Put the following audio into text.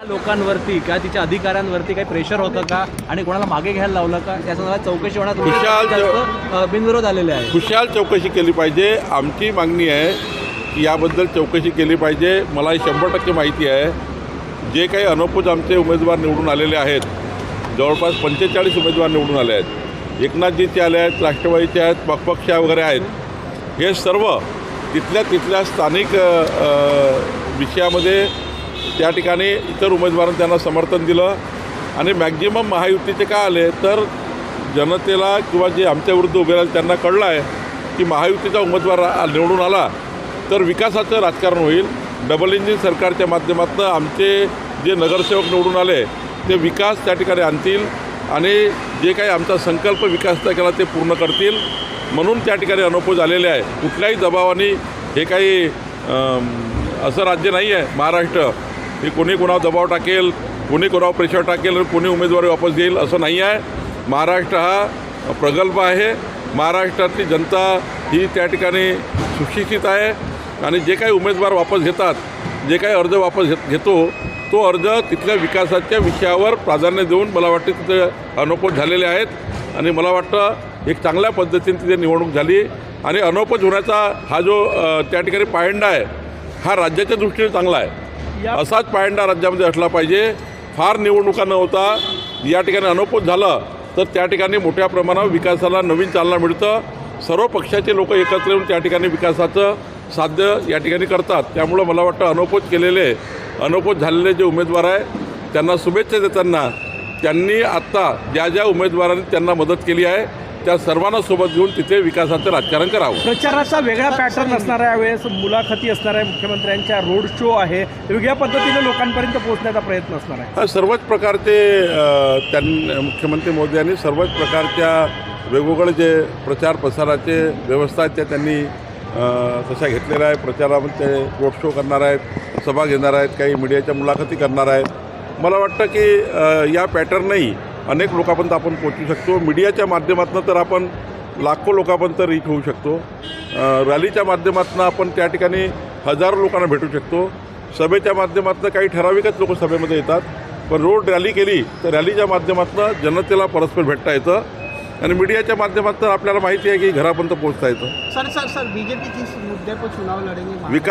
लोकांवरती किंवा तिच्या अधिकाऱ्यांवरती काही प्रेशर होतं का आणि कोणाला मागे घ्यायला लावलं का या संदर्भात चौकशी होण्यात बिनविरोध आलेले आहे। खुशाल चौकशी केली पाहिजे। आमची मागणी आहे की याबद्दल चौकशी केली पाहिजे। मला 100% माहिती आहे जे काही अनौपचारिक आमचे उमेदवार निवडून आलेले आहेत, जवळपास 45 उमेदवार निवडून आले आहेत। एकनाथजीचे आले आहेत, राष्ट्रवादीचे आहेत, पक्ष वगैरे आहेत। हे सर्व तिथल्या स्थानिक विषयामध्ये त्या ठिकाणी इतर उमेदवारांनी त्यांना समर्थन दिलं आणि मॅक्झिमम महायुतीचे काय आले तर जनतेला किंवा जे आमच्या विरुद्ध उभे राहिले त्यांना कळलं आहे की महायुतीचा उमेदवार निवडून आला तर विकासाचं राजकारण होईल। डबल इंजिन सरकारच्या माध्यमातून आमचे जे नगरसेवक निवडून आले ते विकास त्या ठिकाणी आणतील आणि जे काही आमचा संकल्प विकासाचा केला ते पूर्ण करतील, म्हणून त्या ठिकाणी अनौपचारिक झालेले आहे। कुठल्याही दबावाने हे काही असं राज्य नाही आहे महाराष्ट्र की कोणी कोणावर दबाव टाकेल, कोणी कोणावर प्रेशर टाकेल आणि कोणी उमेदवारी वापस घेईल असं नाही आहे। महाराष्ट्र हा प्रगल्भ आहे। महाराष्ट्रातली जनता ही त्या ठिकाणी सुशिक्षित आहे आणि जे काही उमेदवार वापस घेतात, जे काही अर्ज वापस घेतो तो अर्ज तिथल्या विकासाच्या विषयावर प्राधान्य देऊन मला वाटतं तिथे अनौपचारिक झालेले आहेत आणि मला वाटतं एक चांगल्या पद्धतीने तिथे निवडणूक झाली आणि अनौपचारिक होण्याचा हा जो त्या ठिकाणी पायंडा आहे हा राज्याच्या दृष्टीने चांगला आहे। असाच पायंडा राज्यामध्ये असला पाहिजे। फार निवडणुका न होता या ठिकाणी अनौपचारिक झालं तर त्या ठिकाणी मोठ्या प्रमाणावर विकासाला नवीन चालना मिळतं। सर्व पक्षाचे लोक एकत्र येऊन त्या ठिकाणी विकासाचं साध्य या ठिकाणी करतात। त्यामुळं मला वाटतं अनौपचारिक झालेले जे उमेदवार आहे त्यांना शुभेच्छा देताना त्यांनी आत्ता ज्या उमेदवारांनी त्यांना मदत केली आहे त्या सर्वांना सोबत घेऊन तिथे विकासाचं राजकारण करावं। प्रचाराचा वेगळा पॅटर्न असणार आहे, यावेळेस मुलाखती असणार आहे, मुख्यमंत्र्यांच्या रोड शो आहे, वेगळ्या पद्धतीने लोकांपर्यंत पोहोचण्याचा प्रयत्न असणार आहे। सर्वच प्रकारचे मुख्यमंत्री मोदयांनी सर्वच प्रकारच्या वेगवेगळे जे प्रचार प्रसाराचे व्यवस्था आहेत त्या त्यांनी तशा घेतलेल्या आहे। प्रचारामध्ये ते रोड शो करणार आहेत, सभा घेणार आहेत, काही मीडियाच्या मुलाखती करणार आहेत। मला वाटतं की या पॅटर्नही अनेक लोकांपर्यंत आपण पोहोचू शकतो। मीडियाच्या माध्यमातून तर आपण लाखो लोकांपर्यंत रीच होऊ शकतो। रॅलीच्या माध्यमातून आपण त्या ठिकाणी हजारो लोकांना भेटू शकतो। सभेच्या माध्यमातून काही ठराविकच लोक सभेमध्ये येतात, पण रोड रॅली केली तर रॅलीच्या माध्यमातून जनतेला परस्पर भेटता येतं आणि मीडियाच्या माध्यमातून आपल्याला माहिती आहे की घरापर्यंत पोहोचता येतं। सर बीजेपी किस मुद्दे पर चुनाव लड़ेंगे? विकास